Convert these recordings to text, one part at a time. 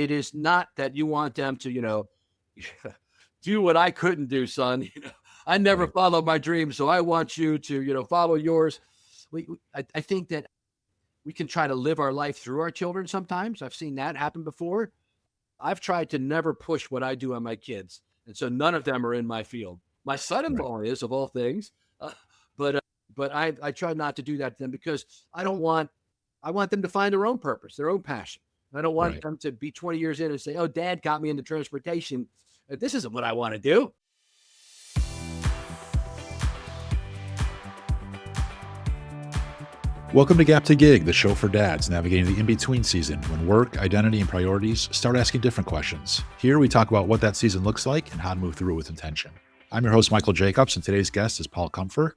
It is not that you want them to, do what I couldn't do, son. I never Right. followed my dreams, so I want you to, follow yours. I think that we can try to live our life through our children sometimes. I've seen that happen before. I've tried to never push what I do on my kids, and so none of them are in my field. My Right. son-in-law is, of all things, uh, but I try not to do that to them because I don't want I want them to find their own purpose, their own passion. I don't want Right. them to be 20 years in and say, "Oh, Dad got me into transportation. This isn't what I want to do." Welcome to Gap to Gig, the show for dads navigating the in-between season when work, identity, and priorities start asking different questions. Here we talk about what that season looks like and how to move through it with intention. I'm your host, Michael Jacobs, and today's guest is Paul Comfer.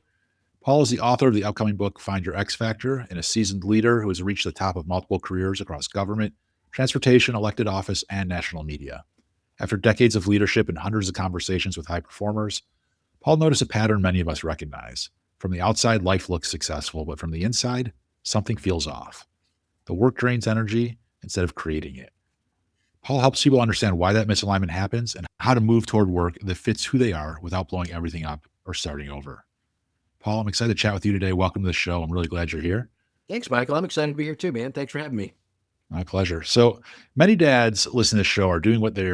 Paul is the author of the upcoming book, Find Your X Factor, and a seasoned leader who has reached the top of multiple careers across government, transportation, elected office, and national media. After decades of leadership and hundreds of conversations with high performers, Paul noticed a pattern many of us recognize. From the outside, life looks successful, but from the inside, something feels off. The work drains energy instead of creating it. Paul helps people understand why that misalignment happens and how to move toward work that fits who they are without blowing everything up or starting over. Paul, I'm excited to chat with you today. Welcome to the show. I'm really glad you're here. Thanks, Michael. I'm excited to be here too, man. Thanks for having me. My pleasure. So many dads listening to this show are doing what they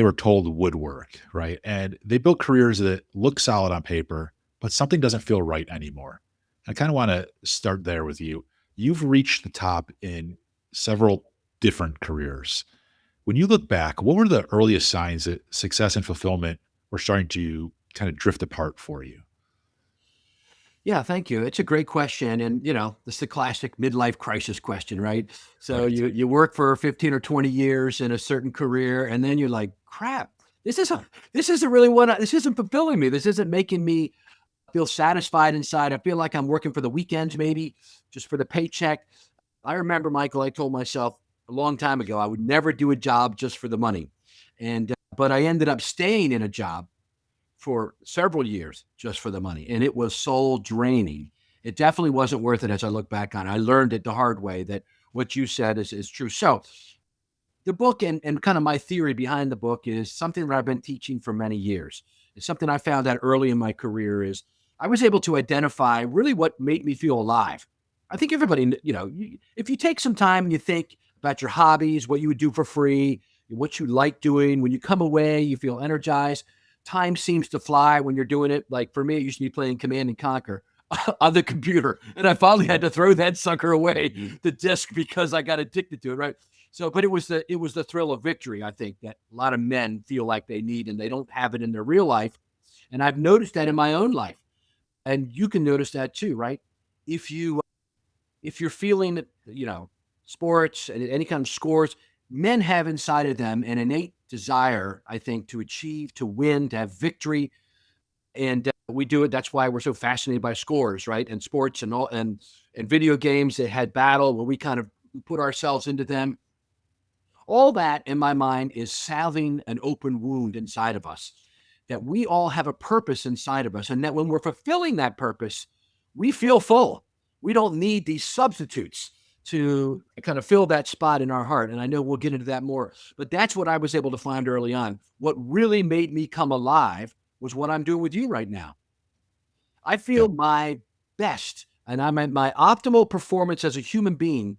were told would work, right? And they built careers that look solid on paper, but something doesn't feel right anymore. I kind of want to start there with you. You've reached the top in several different careers. When you look back, what were the earliest signs that success and fulfillment were starting to kind of drift apart for you? Yeah, thank you. It's a great question, and this is the classic midlife crisis question, right? So Right. you work for 15 or 20 years in a certain career, and then you're like, "Crap, this isn't really this isn't fulfilling me. This isn't making me feel satisfied inside. I feel like I'm working for the weekends, maybe just for the paycheck." I remember, Michael, I told myself a long time ago I would never do a job just for the money, and but I ended up staying in a job for several years just for the money, and it was soul draining. It definitely wasn't worth it as I look back on it. I learned it the hard way that what you said is true. So the book and kind of my theory behind the book is something that I've been teaching for many years. It's something I found out early in my career is I was able to identify really what made me feel alive. I think everybody, if you take some time and you think about your hobbies, what you would do for free, what you like doing, when you come away, you feel energized. Time seems to fly when you're doing it. Like for me, it used to be playing Command and Conquer on the computer. And I finally had to throw that sucker away, the disc, because I got addicted to it, right? So, but it was the thrill of victory, I think, that a lot of men feel like they need and they don't have it in their real life. And I've noticed that in my own life. And you can notice that too, right? If you if you're feeling sports and any kind of scores, men have inside of them an innate desire, I think, to achieve, to win, to have victory. And we do it. That's why we're so fascinated by scores, right? And sports and all and video games that had battle where we kind of put ourselves into them. All that in my mind is salving an open wound inside of us, that we all have a purpose inside of us. And that when we're fulfilling that purpose, we feel full. We don't need these substitutes to kind of fill that spot in our heart. And I know we'll get into that more, but that's what I was able to find early on. What really made me come alive was what I'm doing with you right now. I Yeah. feel my best and I'm at my optimal performance as a human being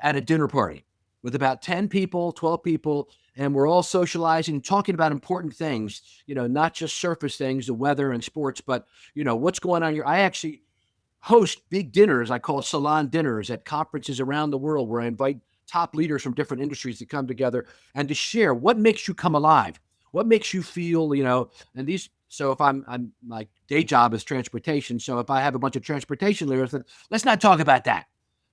at a dinner party with about 10 people, 12 people, and we're all socializing and talking about important things, not just surface things, the weather and sports, but, what's going on here. I actually host big dinners. I call salon dinners at conferences around the world where I invite top leaders from different industries to come together and to share what makes you come alive, what makes you feel, and these. So if I'm my day job is transportation. So if I have a bunch of transportation leaders, then let's not talk about that.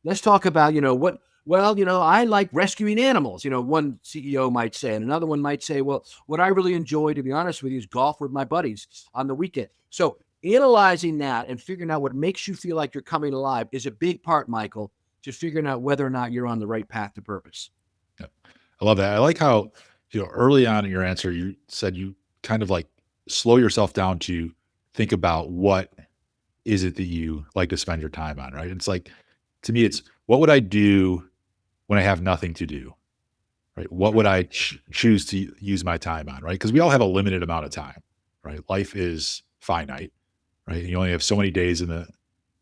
Let's talk about, what, well, I like rescuing animals, one CEO might say, and another one might say, well, what I really enjoy, to be honest with you, is golf with my buddies on the weekend. So analyzing that and figuring out what makes you feel like you're coming alive is a big part, Michael, to figuring out whether or not you're on the right path to purpose. Yeah. I love that. I like how, early on in your answer, you said you kind of like slow yourself down to think about what is it that you like to spend your time on, right? It's like, to me, it's what would I do when I have nothing to do? right? What would I choose to use my time on, right? Because we all have a limited amount of time, right? Life is finite, right? You only have so many days there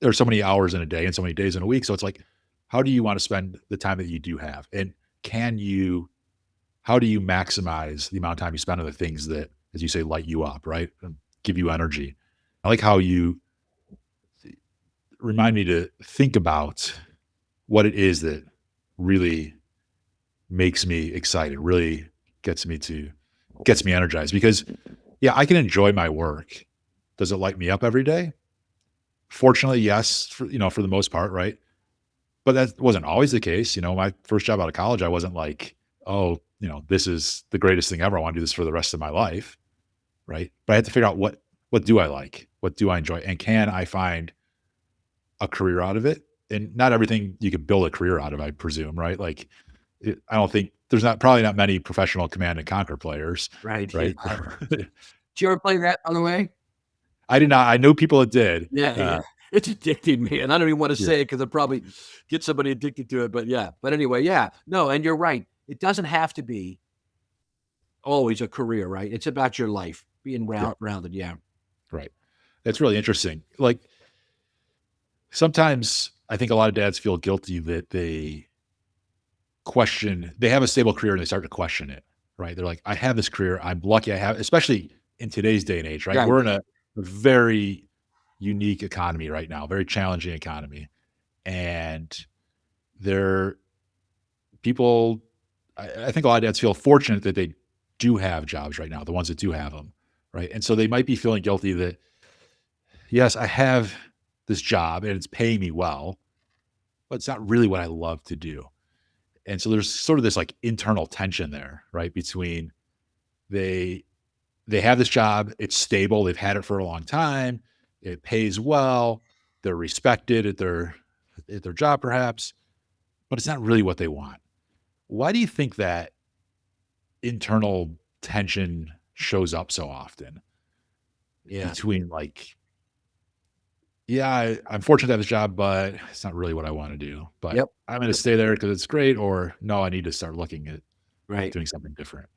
are so many hours in a day and so many days in a week. So it's like, how do you want to spend the time that you do have? And can you, how do you maximize the amount of time you spend on the things that, as you say, light you up, right? And give you energy. I like how you remind me to think about what it is that really makes me excited, really gets me energized because yeah, I can enjoy my work. Does it light me up every day? Fortunately, yes, for the most part, right? But that wasn't always the case. My first job out of college, I wasn't like, oh, this is the greatest thing ever. I want to do this for the rest of my life, right? But I had to figure out what do I like? What do I enjoy? And can I find a career out of it? And not everything you could build a career out of, I presume, right? Like I don't think there's not probably not many professional Command and Conquer players, Right. Yeah. right? Did you ever play that on the way? I did not. I know people that did. Yeah, yeah. It's addicting me, and I don't even want to Yeah, say it because I probably get somebody addicted to it. But yeah. But anyway, yeah. No, and you're right. It doesn't have to be always a career, right? It's about your life being yeah, rounded. Yeah. right. That's really interesting. Like sometimes I think a lot of dads feel guilty that they have a stable career and they start to question it, right? They're like, I have this career. I'm lucky I have, especially in today's day and age, right? Right. We're in a very unique economy right now, very challenging economy. And there people I think a lot of dads feel fortunate that they do have jobs right now, the ones that do have them, right? And so they might be feeling guilty that, yes, I have this job and it's paying me well, but it's not really what I love to do. And so there's sort of this like internal tension there, right? Between they they have this job, it's stable, they've had it for a long time, it pays well, they're respected at their job perhaps, but it's not really what they want. Why do you think that internal tension shows up so often Yeah. between like, yeah, I'm fortunate to have this job, but it's not really what I want to do. But Yep. I'm going to Yep. stay there because it's great, or no, I need to start looking at Right. doing something different.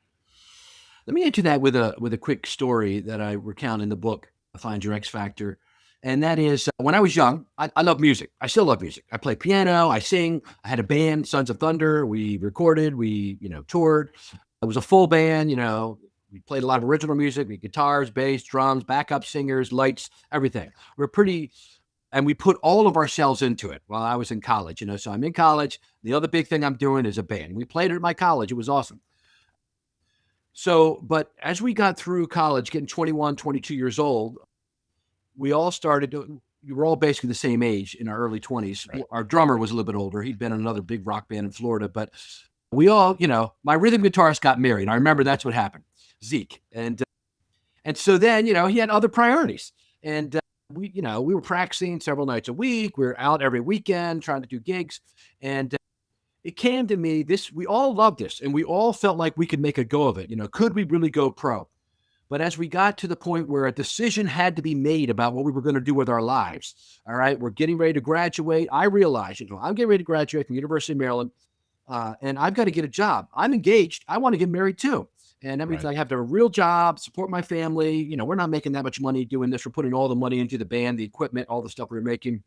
Let me answer that with a quick story that I recount in the book, Find Your X Factor. And that is when I was young, I love music. I still love music. I play piano, I sing. I had a band, Sons of Thunder. We recorded, we, toured. It was a full band, we played a lot of original music, we guitars, bass, drums, backup singers, lights, everything. We're pretty, and we put all of ourselves into it while I was in college, So I'm in college. The other big thing I'm doing is a band. We played it at my college. It was awesome. So, but as we got through college, getting 21, 22 years old, we all started to, we were all basically the same age in our early 20s. Right. Our drummer was a little bit older. He'd been in another big rock band in Florida, but we all, my rhythm guitarist got married. I remember that's what happened, Zeke. And so then, he had other priorities. And we were practicing several nights a week. We were out every weekend trying to do gigs. And it came to me, we all loved this and we all felt like we could make a go of it. Could we really go pro? But as we got to the point where a decision had to be made about what we were going to do with our lives, all right, we're getting ready to graduate. I realized, I'm getting ready to graduate from University of Maryland, and I've got to get a job. I'm engaged. I want to get married too. And that means Right. I have to have a real job, support my family. We're not making that much money doing this. We're putting all the money into the band, the equipment, all the stuff we're making.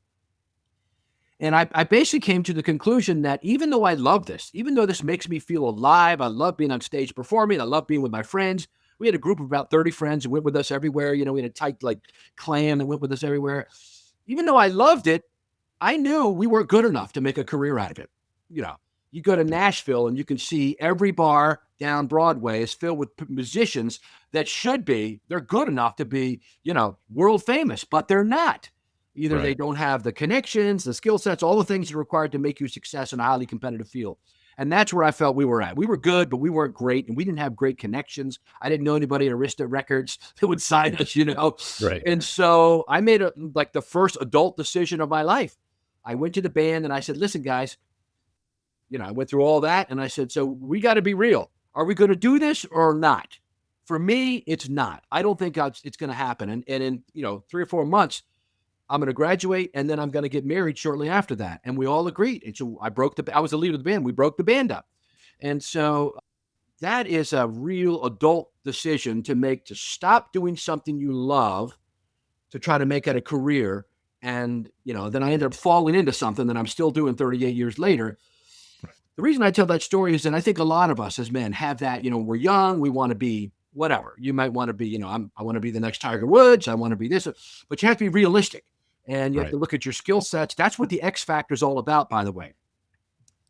And I basically came to the conclusion that even though I love this, even though this makes me feel alive, I love being on stage performing, I love being with my friends. We had a group of about 30 friends who went with us everywhere. We had a tight like clan that went with us everywhere. Even though I loved it, I knew we weren't good enough to make a career out of it. You know, you go to Nashville and you can see every bar down Broadway is filled with musicians that they're good enough to be, world famous, but they're not. Either they Right. don't have the connections, the skill sets, all the things that are required to make you a success in a highly competitive field. And that's where I felt we were at. We were good, but we weren't great, and we didn't have great connections. I didn't know anybody at Arista Records that would sign us. Right. And so I made the first adult decision of my life. I went to the band and I said, "Listen, guys, I went through all that, and I said, so we got to be real. Are we going to do this or not? For me, it's not. I don't think it's going to happen. And in 3 or 4 months, I'm going to graduate and then I'm going to get married shortly after that." And we all agreed. And so I was the leader of the band. We broke the band up. And so that is a real adult decision to make, to stop doing something you love to try to make it a career. And, then I ended up falling into something that I'm still doing 38 years later. The reason I tell that story is that I think a lot of us as men have that, we're young, we want to be whatever. You might want to be, I want to be the next Tiger Woods, I want to be this, but you have to be realistic and you have Right. to look at your skill sets. That's what the X Factor is all about, by the way.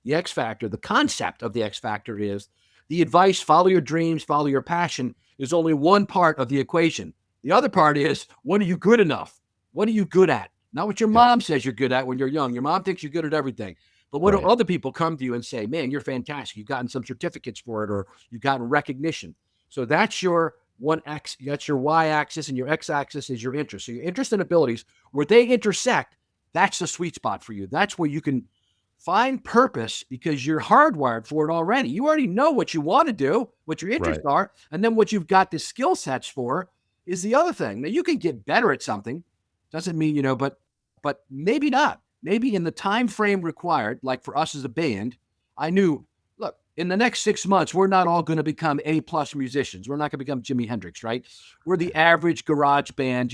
The X Factor, the concept of the X Factor is the advice, follow your dreams, follow your passion, is only one part of the equation. The other part is, what are you good enough? What are you good at? Not what your Yeah. mom says you're good at when you're young. Your mom thinks you're good at everything. But what do Right. other people come to you and say, man, you're fantastic. You've gotten some certificates for it, or you've gotten recognition. So that's your one X, that's your Y axis, and your X axis is your interest. So your interest and abilities, where they intersect, that's the sweet spot for you. That's where you can find purpose because you're hardwired for it already. You already know what you want to do, what your interests Right. are, and then what you've got the skill sets for is the other thing. Now you can get better at something. Doesn't mean, but maybe not. Maybe in the time frame required, like for us as a band, I knew, look, in the next 6 months, we're not all going to become A+ musicians. We're not going to become Jimi Hendrix, right? We're the average garage band.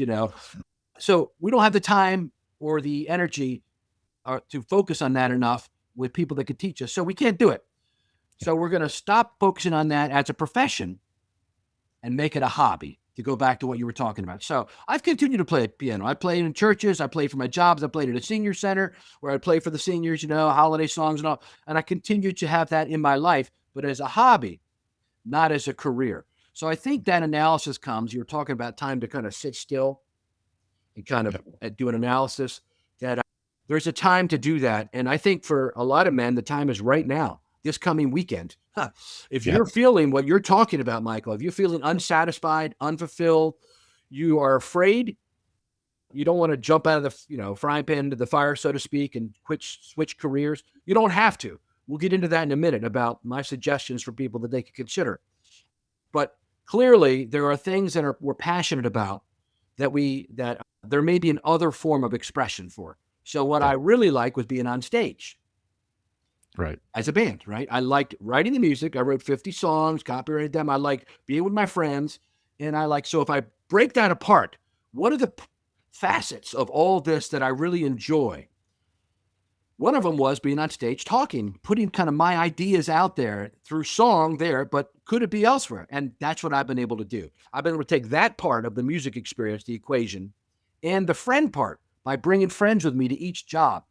So we don't have the time or the energy to focus on that enough with people that could teach us. So we can't do it. Yeah. So we're going to stop focusing on that as a profession and make it a hobby, to go back to what you were talking about. So I've continued to play piano. I played in churches. I played for my jobs. I played at a senior center where I play for the seniors, holiday songs and all. And I continue to have that in my life, but as a hobby, not as a career. So I think that analysis comes, you're talking about time to kind of sit still and kind of Yep. do an analysis, that there's a time to do that. And I think for a lot of men, the time is right now, this coming weekend. Huh. If Yeah. you're feeling what you're talking about, Michael, if you're feeling unsatisfied, unfulfilled, you are afraid, you don't want to jump out of the frying pan into the fire, so to speak, and switch careers. You don't have to. We'll get into that in a minute about my suggestions for people that they could consider. But clearly, there are things that we're passionate about that there may be an other form of expression for. So what Yeah. I really like was being on stage Right. as a band, right? I liked writing the music. I wrote 50 songs, copyrighted them. I like being with my friends. And so if I break that apart, what are the facets of all this that I really enjoy? One of them was being on stage talking, putting kind of my ideas out there through song there, but could it be elsewhere? And that's what I've been able to do. I've been able to take that part of the music experience, the equation, and the friend part by bringing friends with me to each job.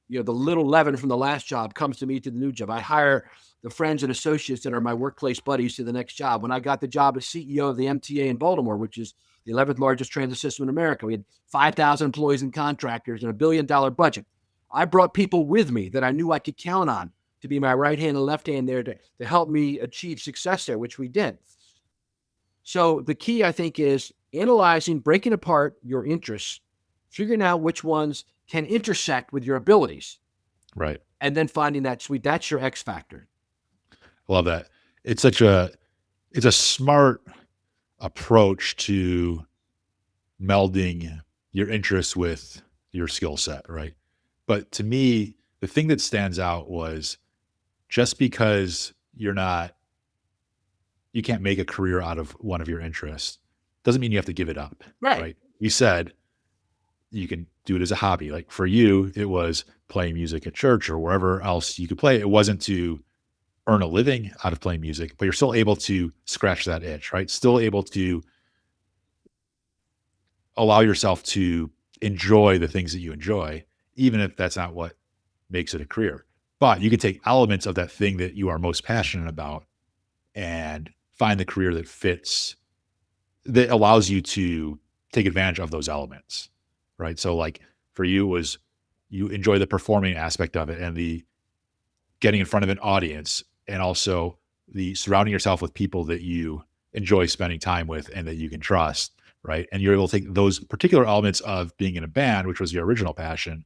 The little Levin from the last job comes to me to the new job. I hire the friends and associates that are my workplace buddies to the next job. When I got the job as CEO of the MTA in Baltimore, which is the 11th largest transit system in America, we had 5,000 employees and contractors and a $1 billion budget. I brought people with me that I knew I could count on to be my right hand and left hand there to help me achieve success there, which we did. So the key, I think, is analyzing, breaking apart your interests, figuring out which ones can intersect with your abilities, Right. and then finding that sweet. That's your X factor. Love that. It's a smart approach to melding your interests with your skill set, right? But to me, the thing that stands out was, just because you can't make a career out of one of your interests doesn't mean you have to give it up, Right. right? You said you can do it as a hobby. Like for you, it was playing music at church or wherever else you could play. It wasn't to earn a living out of playing music, but you're still able to scratch that itch, right? Still able to allow yourself to enjoy the things that you enjoy, even if that's not what makes it a career. But you can take elements of that thing that you are most passionate about and find the career that fits, that allows you to take advantage of those elements, right? So like for you was, you enjoy the performing aspect of it and the getting in front of an audience, and also the surrounding yourself with people that you enjoy spending time with and that you can trust, right? And you're able to take those particular elements of being in a band, which was your original passion,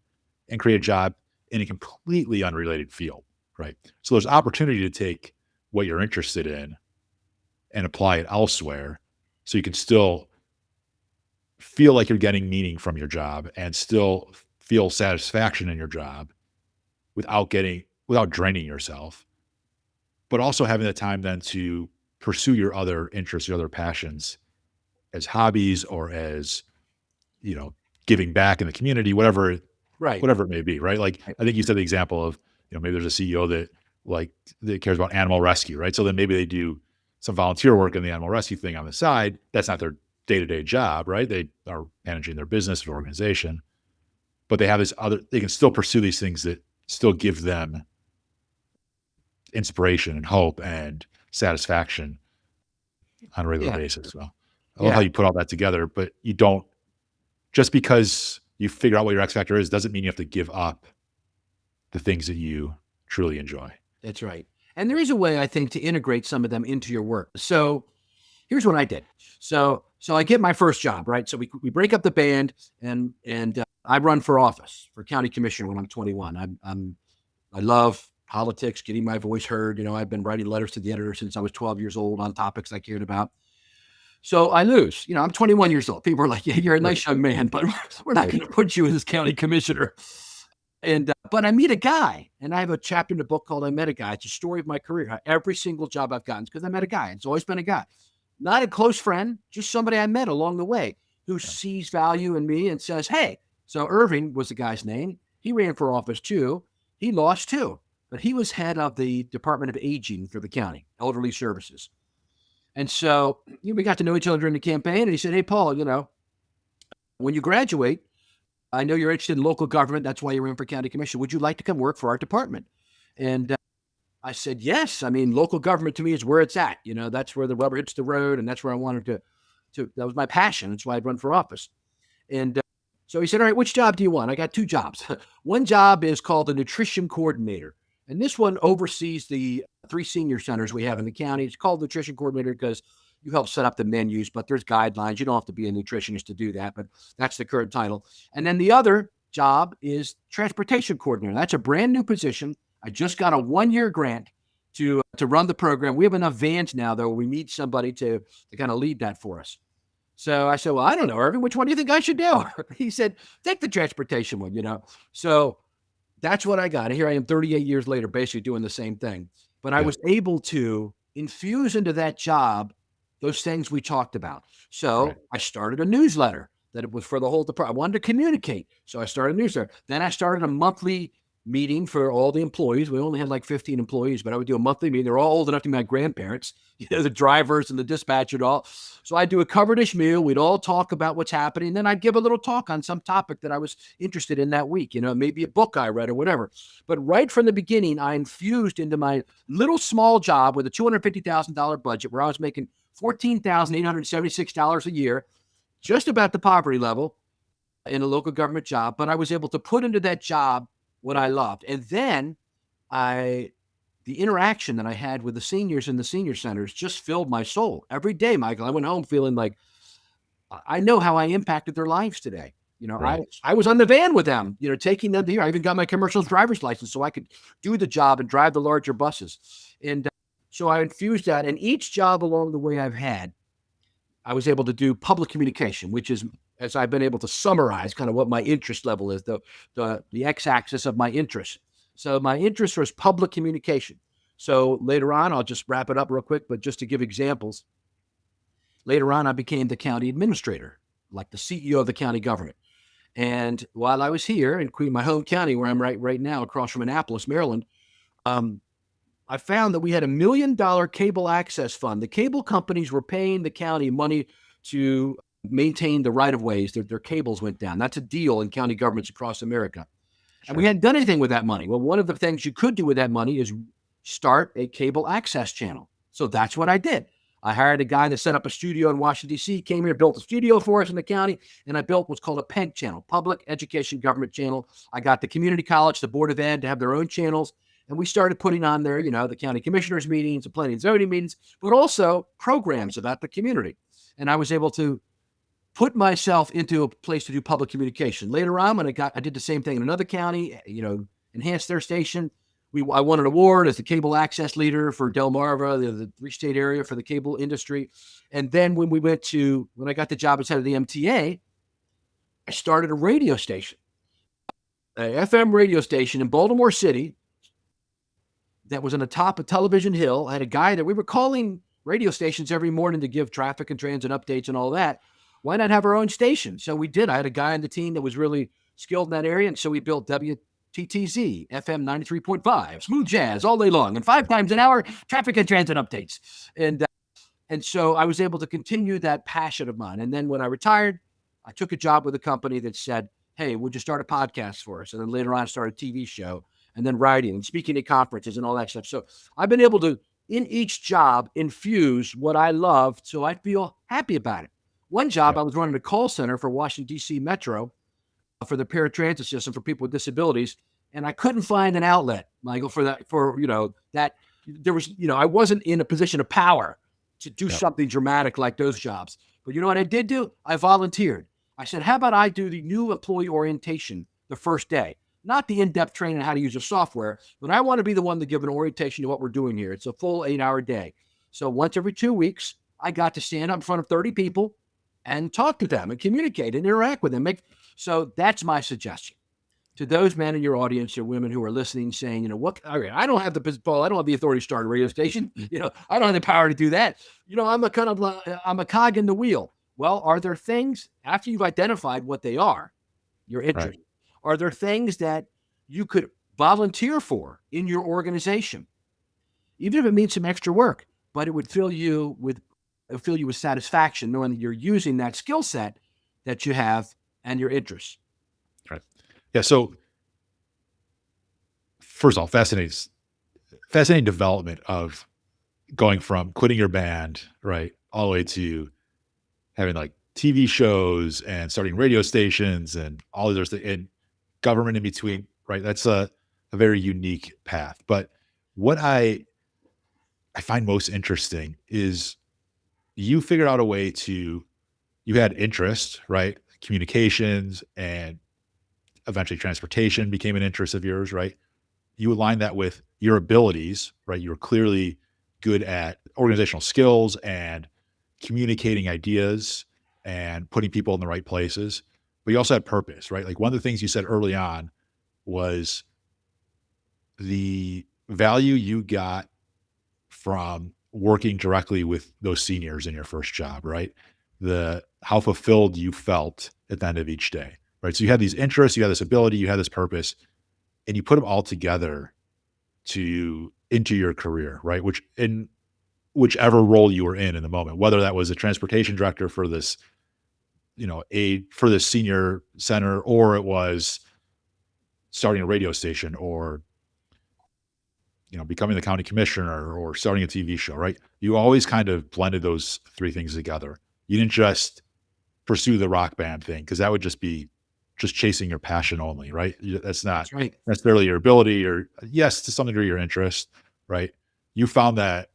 and create a job in a completely unrelated field, right? So there's opportunity to take what you're interested in and apply it elsewhere, so you can still feel like you're getting meaning from your job and still feel satisfaction in your job without draining yourself. but also having the time then to pursue your other interests, your other passions as hobbies or as, you know, giving back in the community, Right. whatever it may be, right? Like, Right. I think you said the example of, maybe there's a CEO that like that cares about animal rescue, right? So then maybe they do some volunteer work in the animal rescue thing on the side. That's not their day-to-day job, right? They are managing their business or organization, but they have they can still pursue these things that still give them inspiration and hope and satisfaction on a regular Yeah. basis. So I love how Yeah. you put all that together, but you don't, just because you figure out what your X factor is, doesn't mean you have to give up the things that you truly enjoy. That's right. And there is a way, I think, to integrate some of them into your work. So here's what I did. So I get my first job, right? So we break up the band, and I run for office for county commissioner when I'm 21. I love politics, getting my voice heard. I've been writing letters to the editor since I was 12 years old on topics I cared about. So I lose. I'm 21 years old. People are like, "Yeah, you're a Right. nice young man, but we're not Right. going to put you as county commissioner." And but I meet a guy, and I have a chapter in the book called "I Met a Guy." It's a story of my career. Every single job I've gotten is because I met a guy. It's always been a guy, not a close friend, just somebody I met along the way who Yeah. sees value in me and says, "Hey." So Irving was the guy's name. He ran for office too. He lost too, but he was head of the Department of Aging for the county, elderly services. And so we got to know each other during the campaign. And he said, "Hey, Paul, when you graduate, I know you're interested in local government. That's why you're in for county commission. Would you like to come work for our department?" And I said, "Yes." I mean, local government to me is where it's at. That's where the rubber hits the road, and that's where I wanted to. That was my passion. That's why I'd run for office. And so he said, "All right, which job do you want?" I got two jobs. One job is called the nutrition coordinator. And this one oversees the three senior centers we have in the county. It's called nutrition coordinator because you help set up the menus, but there's guidelines. You don't have to be a nutritionist to do that, but that's the current title. And then the other job is transportation coordinator. That's a brand new position. I just got a 1-year grant to run the program. We have enough vans now, though. We need somebody to kind of lead that for us. So I said, "Well, I don't know, Irving, which one do you think I should do?" He said, "Take the transportation one." So that's what I got. Here I am 38 years later, basically doing the same thing. But I Yeah. was able to infuse into that job those things we talked about. Right. So I started a newsletter that it was for the whole department. I wanted to communicate. So I started a newsletter. Then I started a monthly meeting for all the employees. We only had like 15 employees, but I would do a monthly meeting. They're all old enough to be my grandparents, the drivers and the dispatcher and all. So I'd do a cover dish meal. We'd all talk about what's happening. Then I'd give a little talk on some topic that I was interested in that week, maybe a book I read or whatever. But right from the beginning, I infused into my little small job with a $250,000 budget where I was making $14,876 a year, just about the poverty level in a local government job. But I was able to put into that job what I loved. And then I the interaction that I had with the seniors in the senior centers just filled my soul. Every day, Michael, I went home feeling like I know how I impacted their lives today. I Right. I was on the van with them, taking them to here. I even got my commercial driver's license so I could do the job and drive the larger buses. And so I infused that. And each job along the way I've had, I was able to do public communication, which is, as I've been able to summarize kind of what my interest level is, the x-axis of my interest. So my interest was public communication. So later on, I'll just wrap it up real quick, but just to give examples, later on, I became the county administrator, like the CEO of the county government. And while I was here in Queen, my home county, where I'm right now, across from Annapolis, Maryland, um, I found that we had $1 million cable access fund. The cable companies were paying the county money to maintain the right of ways. Their cables went down. That's a deal in county governments across America. And we Sure. hadn't done anything with that money. Well, one of the things you could do with that money is start a cable access channel. So that's what I did. I hired a guy to set up a studio in Washington, D.C., came here, built a studio for us in the county, and I built what's called a PEG channel, Public Education Government Channel. I got the community college, the Board of Ed to have their own channels, and we started putting on there, the county commissioners meetings, the planning and zoning meetings, but also programs about the community. And I was able to put myself into a place to do public communication. Later on, when I did the same thing in another county, enhanced their station. I won an award as the cable access leader for Delmarva, the three-state area for the cable industry. And then when I got the job as head of the MTA, I started a radio station, a FM radio station in Baltimore City that was on the top of Television Hill. I had a guy that we were calling radio stations every morning to give traffic and transit updates and all that. Why not have our own station? So we did. I had a guy on the team that was really skilled in that area. And so we built WTTZ, FM 93.5, smooth jazz all day long, and 5 times an hour, traffic and transit updates. And so I was able to continue that passion of mine. And then when I retired, I took a job with a company that said, hey, would you start a podcast for us? And then later on, I started a TV show and then writing and speaking at conferences and all that stuff. So I've been able to, in each job, infuse what I love so I feel happy about it. One job, Yep. I was running a call center for Washington, D.C. Metro for the paratransit system for people with disabilities. And I couldn't find an outlet, Michael, for that, that there was, I wasn't in a position of power to do Yep. something dramatic like those jobs. But you know what I did do? I volunteered. I said, how about I do the new employee orientation the first day? Not the in-depth training on how to use the software, but I want to be the one to give an orientation to what we're doing here. It's a full 8-hour day. So once every 2 weeks, I got to stand up in front of 30 people and talk to them and communicate and interact with them. So that's my suggestion to those men in your audience or women who are listening, saying, what? Okay, I don't have the Paul, I don't have the authority to start a radio station. I don't have the power to do that. I'm a cog in the wheel. Well, are there things after you've identified what they are, your interest? Right. Are there things that you could volunteer for in your organization, even if it means some extra work, but it would fill you with satisfaction knowing that you're using that skill set that you have and your interests. Right. Yeah. So first of all, fascinating development of going from quitting your band, right, all the way to having like TV shows and starting radio stations and all those things and government in between, right? That's a very unique path. But what I find most interesting is you figured out a way you had interest, right? Communications and eventually transportation became an interest of yours, right? You align that with your abilities, right? You were clearly good at organizational skills and communicating ideas and putting people in the right places, but you also had purpose, right? Like one of the things you said early on was the value you got from working directly with those seniors in your first job, right? How fulfilled you felt at the end of each day, right? So you had these interests, you had this ability, you had this purpose, and you put them all together into your career, right? Which in whichever role you were in the moment, whether that was a transportation director for this, for this senior center, or it was starting a radio station or, becoming the county commissioner or starting a TV show, right? You always kind of blended those three things together. You didn't just pursue the rock band thing because that would just be just chasing your passion only, right? That's not right. necessarily your ability or yes, to some degree your interest, right? You found that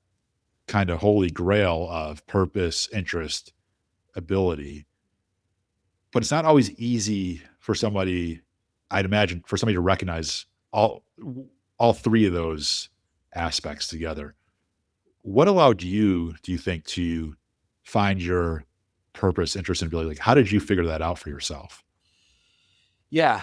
kind of holy grail of purpose, interest, ability, but it's not always easy for somebody, I'd imagine, for somebody to recognize all three of those aspects together. What allowed you, do you think, to find your purpose, interest, and ability? Like, how did you figure that out for yourself? Yeah,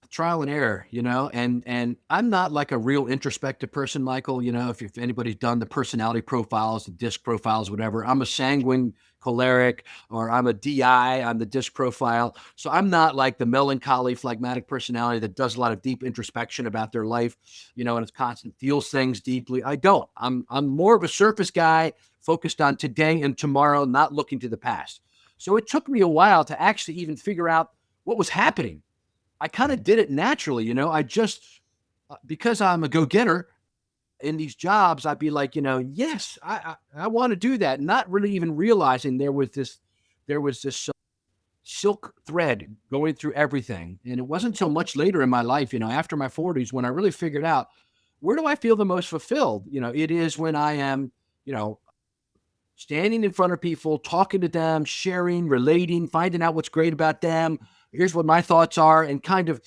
trial and error, and I'm not like a real introspective person, Michael. If anybody's done the personality profiles, the disc profiles, whatever, I'm a sanguine choleric, or I'm a DI on the disc profile. So I'm not like the melancholy phlegmatic personality that does a lot of deep introspection about their life, and it's constant, feels things deeply. I don't. I'm more of a surface guy focused on today and tomorrow, not looking to the past. So it took me a while to actually even figure out what was happening. I kind of did it naturally, I just, because I'm a go-getter in these jobs, I'd be like, yes, I want to do that. Not really even realizing there was this silk thread going through everything. And it wasn't until much later in my life, after my 40s, when I really figured out, where do I feel the most fulfilled? It is when I am, standing in front of people, talking to them, sharing, relating, finding out what's great about them. Here's what my thoughts are, and kind of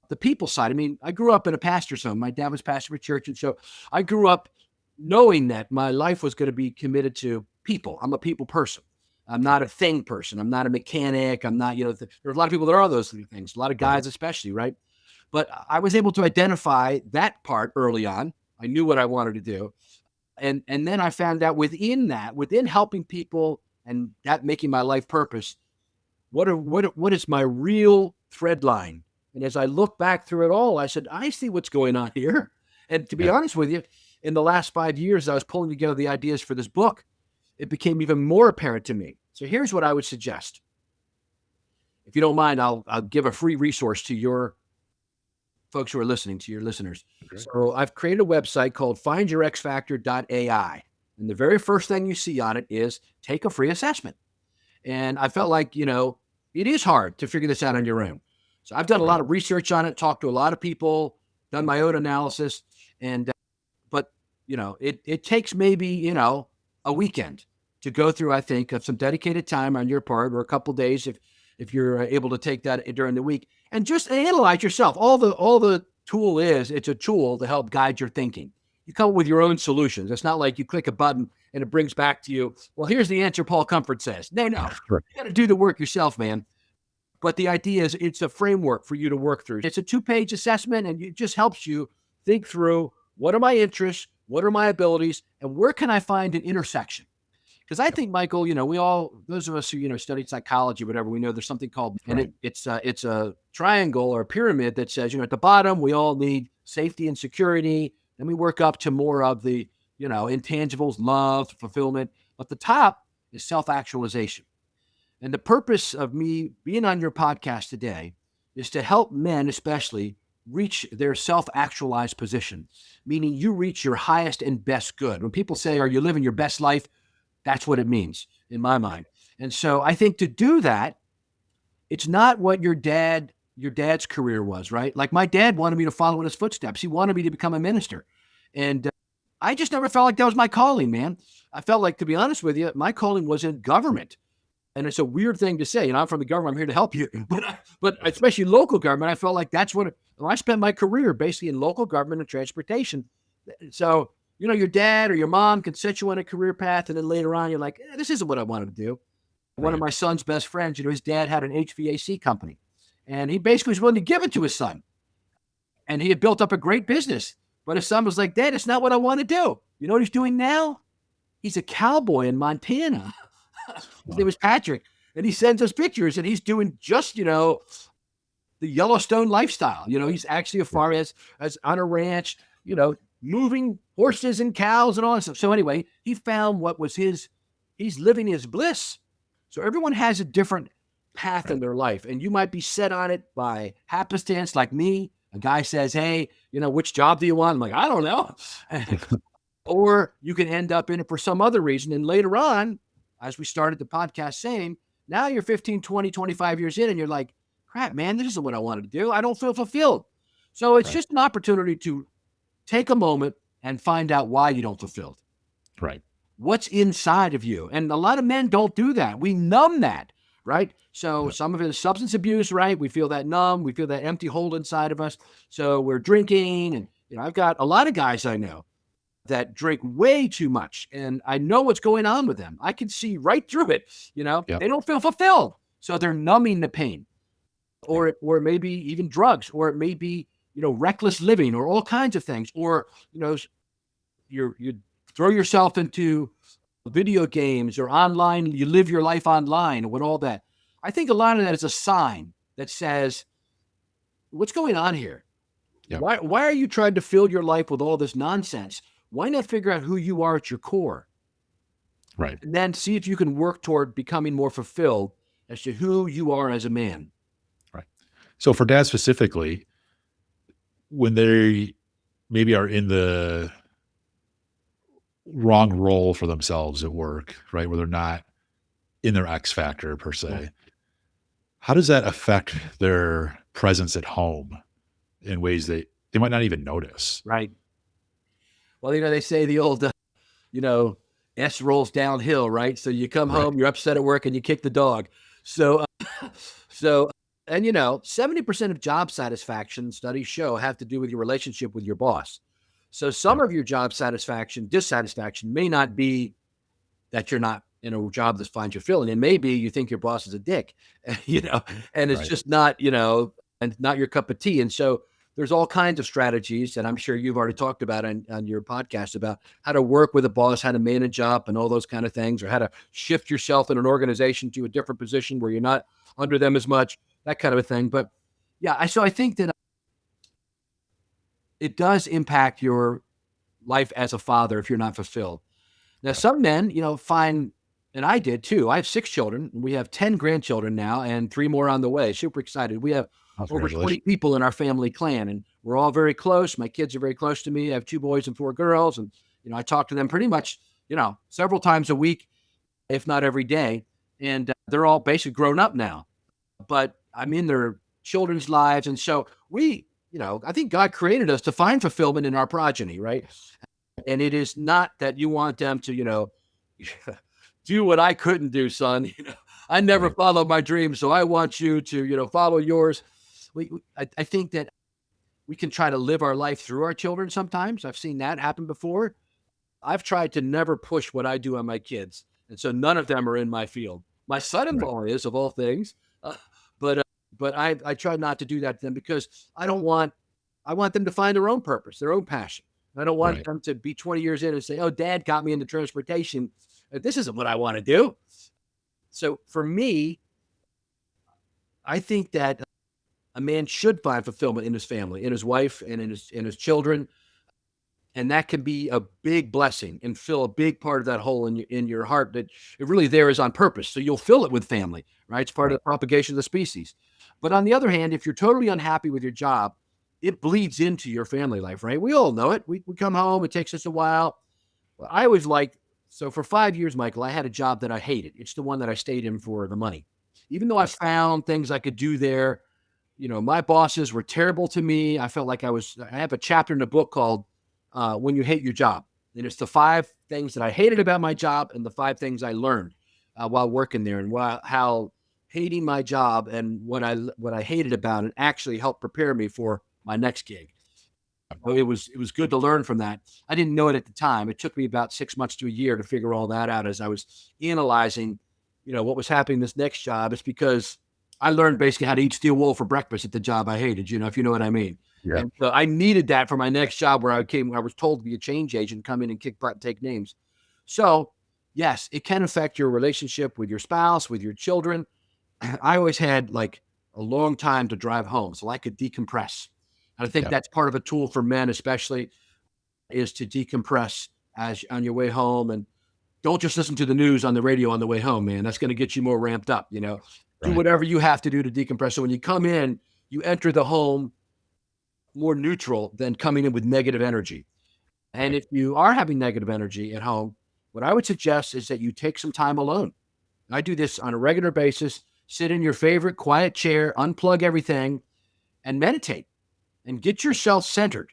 the people side. I mean, I grew up in a pastor's home. My dad was pastor of a church. And so I grew up knowing that my life was going to be committed to people. I'm a people person. I'm not a thing person. I'm not a mechanic. I'm not, there are a lot of people that are those things, a lot of guys especially, right? But I was able to identify that part early on. I knew what I wanted to do. And then I found out within helping people and that making my life purpose, what is my real thread line? And as I look back through it all, I said, I see what's going on here. And to be Yeah. honest with you, in the last 5 years, I was pulling together the ideas for this book. It became even more apparent to me. So here's what I would suggest. If you don't mind, I'll give a free resource to your folks who are listening, to your listeners. Great. So I've created a website called findyourxfactor.ai. And the very first thing you see on it is take a free assessment. And I felt like, it is hard to figure this out on your own. So I've done a lot of research on it, talked to a lot of people, done my own analysis. And, but, it takes maybe, a weekend to go through, I think, of some dedicated time on your part, or a couple days if you're able to take that during the week, and just analyze yourself. All the tool is, it's a tool to help guide your thinking. You come up with your own solutions. It's not like you click a button and it brings back to you, well, here's the answer Paul Comfort says. No, Right. you got to do the work yourself, man. But the idea is it's a framework for you to work through. It's a 2-page assessment, and it just helps you think through, what are my interests, what are my abilities, and where can I find an intersection? Because I think, Michael, we all, those of us who, studied psychology, whatever, we know there's something called, and it's a triangle or a pyramid that says, at the bottom, we all need safety and security. Then we work up to more of the, intangibles, love, fulfillment. But the top is self-actualization. And the purpose of me being on your podcast today is to help men, especially, reach their self-actualized position, meaning you reach your highest and best good. When people say, are you living your best life? That's what it means in my mind. And so I think to do that, it's not what your dad's career was, right? Like my dad wanted me to follow in his footsteps. He wanted me to become a minister. And I just never felt like that was my calling, man. I felt like, to be honest with you, my calling was in government. And it's a weird thing to say. I'm from the government. I'm here to help you. But especially local government, I felt like that's what I spent my career basically in local government and transportation. So, your dad or your mom can set you on a career path, and then later on, you're like, this isn't what I wanted to do. One of my son's best friends, his dad had an HVAC company, and he basically was willing to give it to his son. And he had built up a great business. But his son was like, Dad, it's not what I want to do. You know what he's doing now? He's a cowboy in Montana. His name is Patrick. And he sends us pictures, and he's doing just, the Yellowstone lifestyle. He's actually as far as on a ranch, moving horses and cows and all that stuff. So anyway, he found what was he's living his bliss. So everyone has a different path in their life, and you might be set on it by happenstance, like me. A guy says, hey, which job do you want? I'm like, I don't know. Or you can end up in it for some other reason. And later on, as we started the podcast saying, now you're 15, 20, 25 years in, and you're like, crap, man, this isn't what I wanted to do. I don't feel fulfilled. So it's just an opportunity to take a moment and find out why you don't fulfill. Right. What's inside of you. And a lot of men don't do that. We numb that, right? So some of it is substance abuse, right? We feel that numb. We feel that empty hole inside of us. So we're drinking. And, I've got a lot of guys I know that drink way too much. And I know what's going on with them. I can see right through it. They don't feel fulfilled. So they're numbing the pain. Or maybe even drugs, or it may be, reckless living, or all kinds of things. Or, you throw yourself into video games or online, you live your life online with all that. I think a lot of that is a sign that says, what's going on here? Yep. Why are you trying to fill your life with all this nonsense? Why not figure out who you are at your core? Right. And then see if you can work toward becoming more fulfilled as to who you are as a man. Right. So for dads specifically, when they maybe are in the wrong role for themselves at work, right, where they're not in their X factor per se, how does that affect their presence at home in ways they might not even notice? Right. Well, they say the old, S rolls downhill, right? So you come home, you're upset at work, and you kick the dog. So, and 70% of job satisfaction studies show have to do with your relationship with your boss. So some of your job dissatisfaction may not be that you're not in a job that finds you fulfilling. It may be you think your boss is a dick, and it's just not, and not your cup of tea. And so there's all kinds of strategies, and I'm sure you've already talked about on your podcast about how to work with a boss, how to manage up, and all those kind of things, or how to shift yourself in an organization to a different position where you're not under them as much, that kind of a thing. But yeah, I think that it does impact your life as a father if you're not fulfilled. Now, Yep. some men, find, and I did too. I have 6 children. We have 10 grandchildren now, and 3 more on the way. Super excited. We have Oh, over 20 congratulations. people in our family clan, and we're all very close. My kids are very close to me. I have 2 boys and 4 girls, and I talk to them pretty much, several times a week, if not every day. And they're all basically grown up now, but I'm in their children's lives, and so I think God created us to find fulfillment in our progeny, right? And it is not that you want them to, do what I couldn't do, son. I never Right. followed my dreams, so I want you to, follow yours. I think that we can try to live our life through our children sometimes. I've seen that happen before. I've tried to never push what I do on my kids, and so none of them are in my field. My Right. son-in-law is, of all things, uh, but uh, but I try not to do that to them because I don't want I want them to find their own purpose, their own passion. I don't want Right. them to be 20 years in and say, "Oh, Dad got me into transportation. This isn't what I want to do." So for me, I think that a man should find fulfillment in his family, in his wife, and in his children, and that can be a big blessing and fill a big part of that hole in your heart that it really there is on purpose. So you'll fill it with family, right? It's part of Right. the propagation of the species. But on the other hand, if you're totally unhappy with your job, it bleeds into your family life, right? We all know it. We come home, it takes us a while. Well, I always liked, so for 5 years, Michael, I had a job that I hated. It's the one that I stayed in for the money. Even though I Yep. found things I could do there, my bosses were terrible to me. I felt like I have a chapter in the book called When You Hate Your Job. And it's the 5 things that I hated about my job and the 5 things I learned while working there, and how hating my job and what I hated about it actually helped prepare me for my next gig. So it was good to learn from that. I didn't know it at the time. It took me about 6 months to a year to figure all that out as I was analyzing, what was happening this next job. It's because I learned basically how to eat steel wool for breakfast at the job I hated, if you know what I mean. Yeah. And so I needed that for my next job where I was told to be a change agent, come in and kick butt and take names. So yes, it can affect your relationship with your spouse, with your children. I always had like a long time to drive home so I could decompress. And I think Yep. that's part of a tool for men, especially, is to decompress as on your way home, and don't just listen to the news on the radio on the way home, man. That's going to get you more ramped up. Do Right. whatever you have to do to decompress. So when you come in, you enter the home more neutral than coming in with negative energy. And Right. if you are having negative energy at home, what I would suggest is that you take some time alone. I do this on a regular basis. Sit in your favorite quiet chair, unplug everything, and meditate and get yourself centered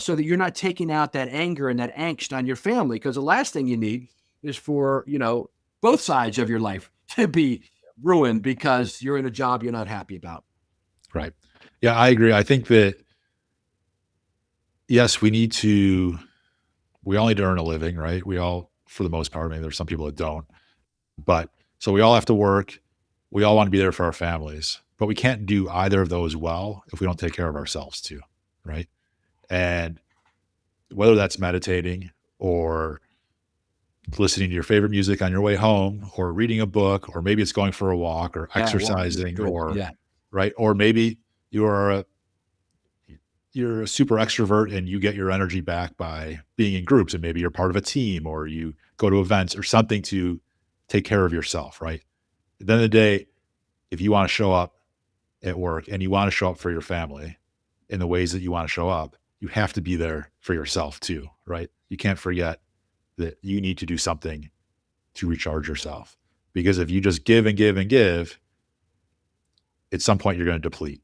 so that you're not taking out that anger and that angst on your family. Because the last thing you need is for, both sides of your life to be ruined because you're in a job you're not happy about. Right. Yeah, I agree. I think that yes, we all need to earn a living, right? We all, for the most part, maybe there's some people that don't, but so we all have to work. We all want to be there for our families, but we can't do either of those well if we don't take care of ourselves too, right? And whether that's meditating or listening to your favorite music on your way home or reading a book, or maybe it's going for a walk or Yeah, walking is exercising good. or Yeah, right, or maybe you are you're a super extrovert and you get your energy back by being in groups, and maybe you're part of a team or you go to events or something to take care of yourself, right? At the end of the day, if you want to show up at work and you want to show up for your family in the ways that you want to show up, you have to be there for yourself too, right? You can't forget that you need to do something to recharge yourself. Because if you just give and give and give, at some point you're going to deplete,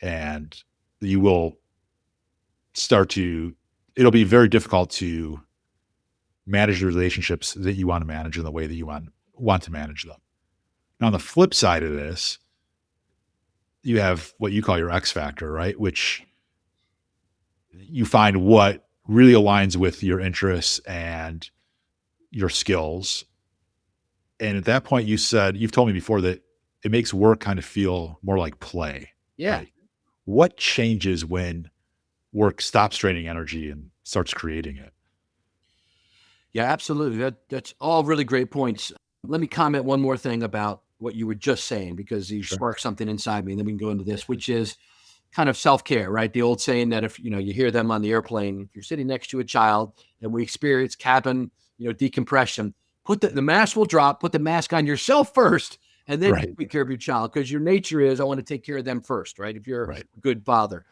and you will start to, it'll be very difficult to manage the relationships that you want to manage in the way that you want to manage them. Now, on the flip side of this, you have what you call your X factor, right? Which you find what really aligns with your interests and your skills. And at that point, you've told me before that it makes work kind of feel more like play, yeah, right? What changes when work stops draining energy and starts creating it? Yeah, absolutely. That's all really great points. Let me comment one more thing about what you were just saying because you Sure. sparked something inside me, and then we can go into this, which is kind of self-care, right? The old saying that if you hear them on the airplane, if you're sitting next to a child and we experience cabin, decompression, put the mask will drop, put the mask on yourself first, and then Right. take care of your child because your nature is I want to take care of them first, right? If you're Right. a good father,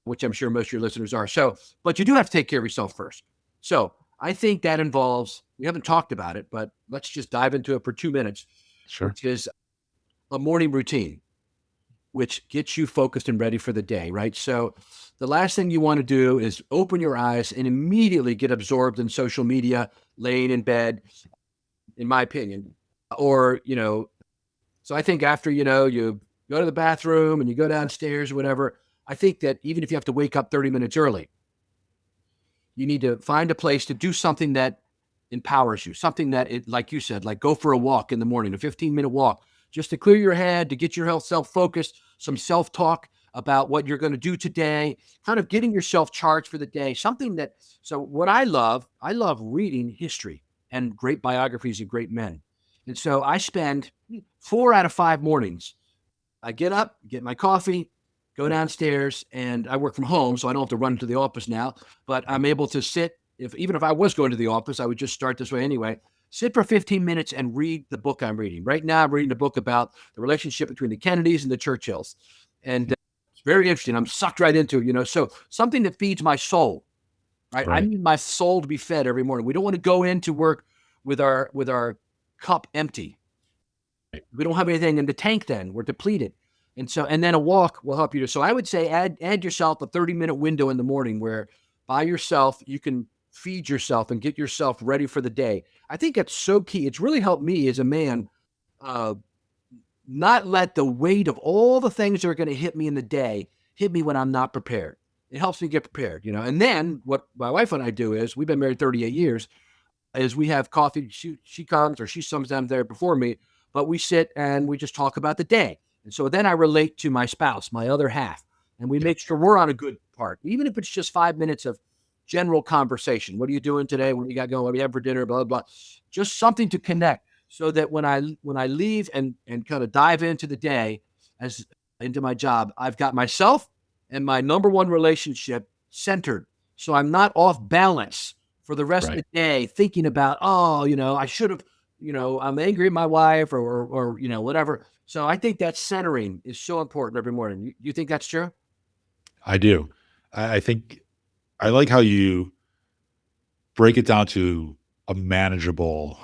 which I'm sure most of your listeners are. So, but you do have to take care of yourself first. So I think that involves, we haven't talked about it, but let's just dive into it for 2 minutes, Sure. which is a morning routine, which gets you focused and ready for the day, right? So the last thing you want to do is open your eyes and immediately get absorbed in social media, laying in bed, in my opinion. Or, so I think after, you go to the bathroom and you go downstairs or whatever, I think that even if you have to wake up 30 minutes early, you need to find a place to do something that empowers you, something that it, like you said, like go for a walk in the morning, a 15-minute walk, just to clear your head, to get your health self-focused, some self-talk about what you're going to do today, kind of getting yourself charged for the day. Something that, so what I love reading history and great biographies of great men. And so I spend 4 out of 5 mornings I get up, get my coffee, go downstairs, and I work from home, so I don't have to run to the office now. But I'm able to sit. If even if I was going to the office, I would just start this way anyway. Sit for 15 minutes and read the book I'm reading. Right now, I'm reading a book about the relationship between the Kennedys and the Churchills, and it's very interesting. I'm sucked right into it. So something that feeds my soul. Right, I Right. need my soul to be fed every morning. We don't want to go into work with our cup empty. Right. We don't have anything in the tank then. We're depleted. And then a walk will help you. So I would say add yourself a 30-minute window in the morning where by yourself you can feed yourself and get yourself ready for the day. I think that's so key. It's really helped me as a man uh, not let the weight of all the things that are going to hit me in the day hit me when I'm not prepared. It helps me get prepared. And then what my wife and I do is we've been married 38 years is we have coffee. She comes or she's sometimes there before me, but we sit and we just talk about the day. And so then I relate to my spouse, my other half, and we Yep. make sure we're on a good part, even if it's just 5 minutes of general conversation. What are you doing today? What do you got going? What do you have for dinner? Blah, blah, blah. Just something to connect so that when I leave and kind of dive into the day as into my job, I've got myself and my number one relationship centered. So I'm not off balance for the rest of Right. the day thinking about, oh, I should have, I'm angry at my wife or whatever. So I think that centering is so important every morning. You think that's true? I do. I think I like how you break it down to a manageable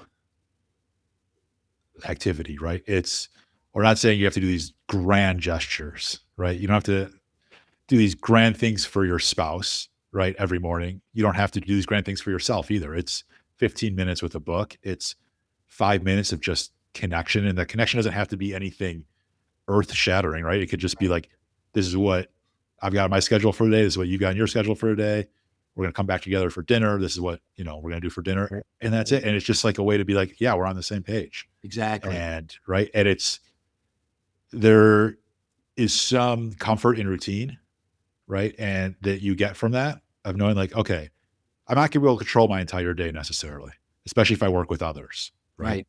activity, right? We're not saying you have to do these grand gestures, right? You don't have to do these grand things for your spouse, right? Every morning. You don't have to do these grand things for yourself either. It's 15 minutes with a book. It's 5 minutes of just connection. And the connection doesn't have to be anything earth shattering, right? It could just be like, this is what I've got on my schedule for the day. This is what you got on your schedule for the day. We're going to come back together for dinner. This is what, we're going to do for dinner. Right. And that's it. And it's just like a way to be like, yeah, we're on the same page. Exactly. And right. And there is some comfort in routine, right? And that you get from that of knowing like, okay, I'm not going to be able to control my entire day necessarily, especially if I work with others. Right. Right.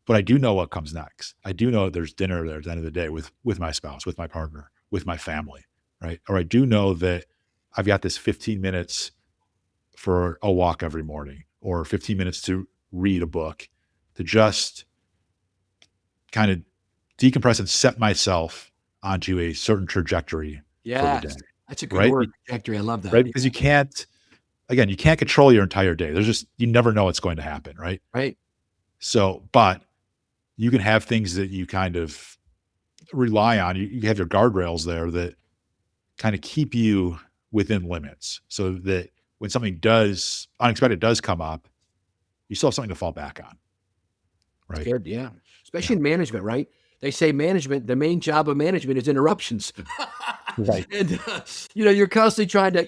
But I do know what comes next. I do know there's dinner there at the end of the day with my spouse, with my partner, with my family, right? Or I do know that I've got this 15 minutes for a walk every morning or 15 minutes to read a book to just kind of decompress and set myself onto a certain trajectory for the day, Yes. That's a good right? word, trajectory. I love that. Right? Because you can't control your entire day. You never know what's going to happen, right? Right. So, but you can have things that you kind of rely on. You have your guardrails there that kind of keep you within limits so that when something unexpected does come up, you still have something to fall back on. It's Right. good. Yeah. Yeah. Especially in management, right? They say the main job of management is interruptions. Right. And, you're constantly trying to,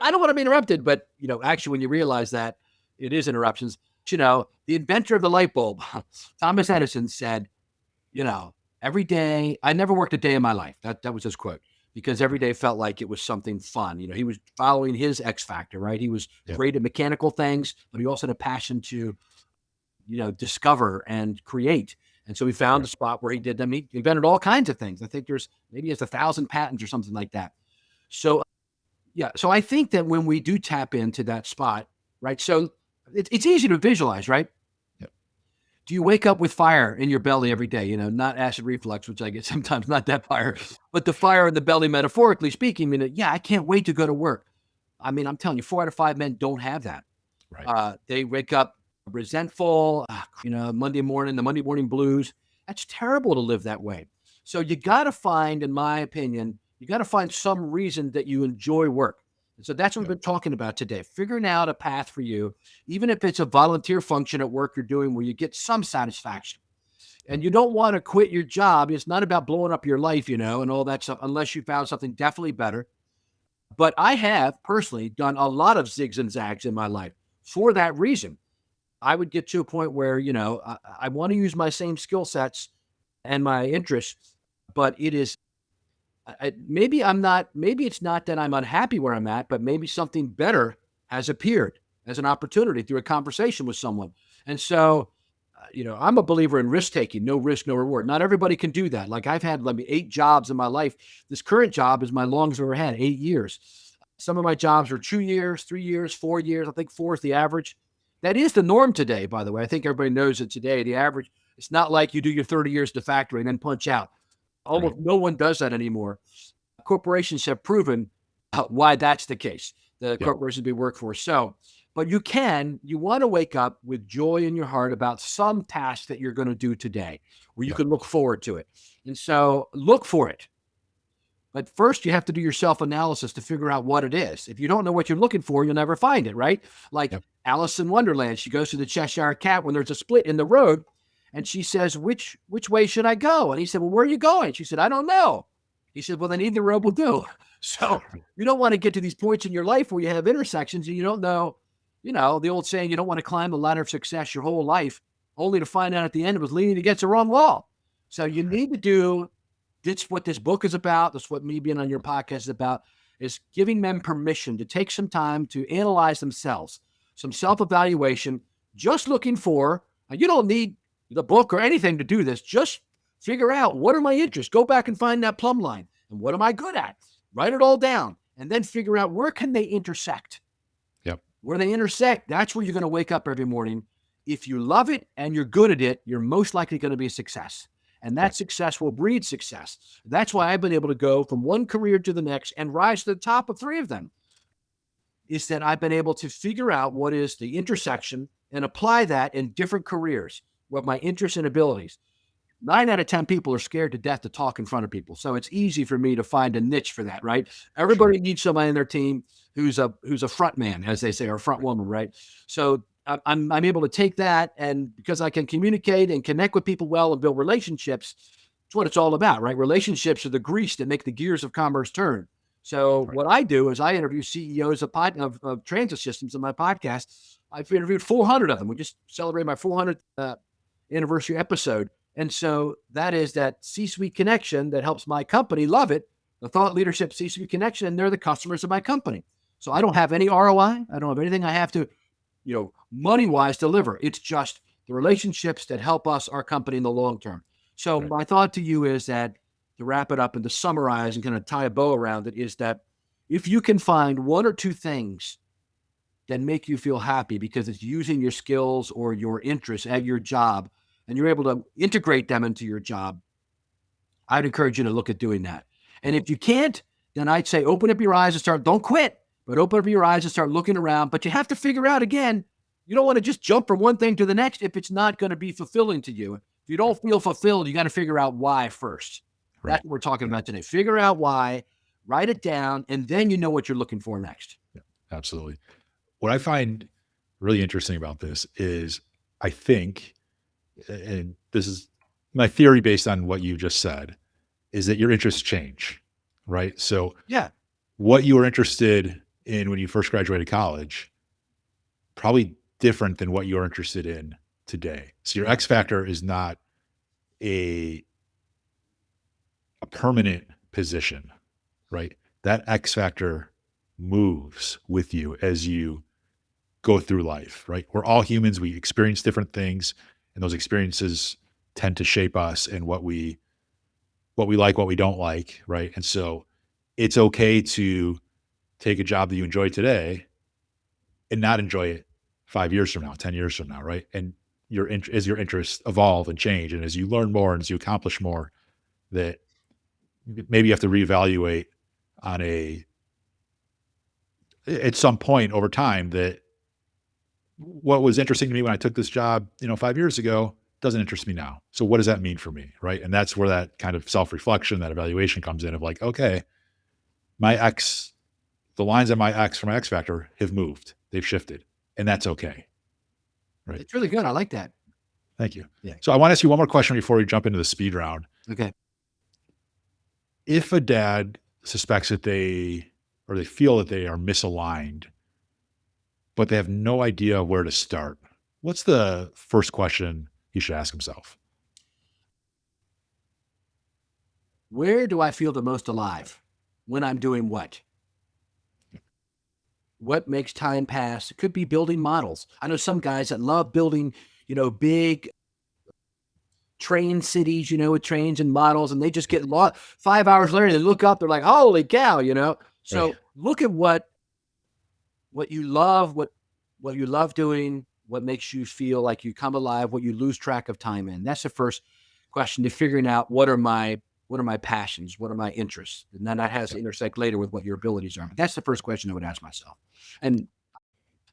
I don't want to be interrupted, but, actually, when you realize that it is interruptions, the inventor of the light bulb, Thomas Edison said, you know, every day, I never worked a day in my life. That was his quote. because every day felt like it was something fun. He was following his X factor, right? He was Yep. great at mechanical things, but he also had a passion to, discover and create. And so he found a Right. spot where he did them. He invented all kinds of things. I think there's maybe it's 1,000 patents or something like that. So yeah, so I think that when we do tap into that spot, right? So it's easy to visualize, right? Yep. Do you wake up with fire in your belly every day? Not acid reflux, which I get sometimes, not that fire, but the fire in the belly, metaphorically speaking. Yeah, I can't wait to go to work. I'm telling you, 4 out of 5 men don't have that. Right. They wake up resentful, Monday morning, the Monday morning blues. That's terrible to live that way. So you got to find, in my opinion, you got to find some reason that you enjoy work. And so that's what we've Yep. been talking about today, figuring out a path for you, even if it's a volunteer function at work you're doing where you get some satisfaction. Yep. And you don't want to quit your job. It's not about blowing up your life, and all that stuff, unless you found something definitely better. But I have personally done a lot of zigs and zags in my life for that reason. I would get to a point where, I want to use my same skill sets and my interests, but it is, maybe I'm not, maybe it's not that I'm unhappy where I'm at, but maybe something better has appeared as an opportunity through a conversation with someone. And so, I'm a believer in risk taking, no risk, no reward. Not everybody can do that. Like I've had, 8 jobs in my life. This current job is my longest I've ever had, 8 years. Some of my jobs are 2 years, 3 years, 4 years. I think 4 is the average. That is the norm today, by the way. I think everybody knows that today, the average, it's not like you do your 30 years to factory and then punch out. Right. Almost no one does that anymore. Corporations have proven why that's the case. The Yep. corporations we work for. So, but you want to wake up with joy in your heart about some task that you're going to do today where you Yep. can look forward to it. And so look for it. But first, you have to do your self analysis to figure out what it is. If you don't know what you're looking for, you'll never find it, right? Like Yep. Alice in Wonderland, she goes to the Cheshire Cat when there's a split in the road, and she says, "Which way should I go?" And he said, "Well, where are you going?" She said, "I don't know." He said, "Well, then either road will do." So you don't want to get to these points in your life where you have intersections and you don't know, the old saying, you don't want to climb the ladder of success your whole life, only to find out at the end it was leaning against the wrong wall. So you Right. need to do that's what this book is about. That's what me being on your podcast is about, is giving men permission to take some time to analyze themselves, some self-evaluation, just looking for, you don't need the book or anything to do this. Just figure out what are my interests. Go back and find that plumb line. And what am I good at? Write it all down. And then figure out where can they intersect. Yep. Where they intersect, that's where you're going to wake up every morning. If you love it and you're good at it, you're most likely going to be a success. And that Right. success will breed success. That's why I've been able to go from one career to the next and rise to the top of 3 of them. Is that I've been able to figure out what is the intersection and apply that in different careers with my interests and abilities. 9 out of 10 people are scared to death to talk in front of people. So it's easy for me to find a niche for that, right? Sure. Everybody needs somebody in their team who's a front man, as they say, or a front Right. woman, right? So I'm able to take that, and because I can communicate and connect with people well and build relationships, it's what it's all about, right? Relationships are the grease that make the gears of commerce turn. So Right. what I do is I interview CEOs of transit systems in my podcast. I've interviewed 400 of them. We just celebrated my 400th anniversary episode. And so that is that C-suite connection that helps my company love it, the thought leadership C-suite connection, and they're the customers of my company. So I don't have any ROI. I don't have anything I have to, money-wise deliver. It's just the relationships that help us, our company in the long term. So Right. my thought to you is that, to wrap it up and to summarize and kind of tie a bow around it, is that if you can find 1 or 2 things that make you feel happy because it's using your skills or your interests at your job, and you're able to integrate them into your job, I'd encourage you to look at doing that. And Yep. if you can't, then I'd say open up your eyes and don't quit, but open up your eyes and start looking around. But you have to figure out, again, you don't want to just jump from one thing to the next if it's not going to be fulfilling to you. If you don't feel fulfilled, you got to figure out why first. Right. That's what we're talking Yeah. about today. Figure out why, write it down, and then you know what you're looking for next. Yeah. Absolutely. What I find really interesting about this is I think, and this is my theory based on what you just said, is that your interests change, right? So Yeah. what you were interested in when you first graduated college, probably different than what you're interested in today. So your X factor is not a permanent position. right? That X factor moves with you as you go through life, right? We're all humans. We experience different things, and those experiences tend to shape us and what we like, what we don't like, right? And so it's okay to take a job that you enjoy today and not enjoy it 5 years from now, 10 years from now, right? And as your interests evolve and change, and as you learn more and as you accomplish more, that maybe you have to reevaluate on a at some point over time that what was interesting to me when I took this job, 5 years ago doesn't interest me now. So what does that mean for me, right? And that's where that kind of self-reflection, that evaluation comes in of like, okay, my X the lines on my X for my X factor have moved. They've shifted, and that's okay, right? It's really good. I like that. Thank you. Yeah. So I want to ask you one more question before we jump into the speed round. Okay. If a dad suspects that they feel that they are misaligned, but they have no idea where to start, what's the first question he should ask himself? Where do I feel the most alive when I'm doing what? What makes time pass? It could be building models. I know some guys that love building, big train cities, with trains and models, and they just get lost. 5 hours later, they look up, they're like, holy cow. Right. So look at what you love, what you love doing, what makes you feel like you come alive, what you lose track of time in. That's the first question to figuring out what are my passions, what are my interests, and then that has to Yep. intersect later with what your abilities are. But that's the first question I would ask myself. And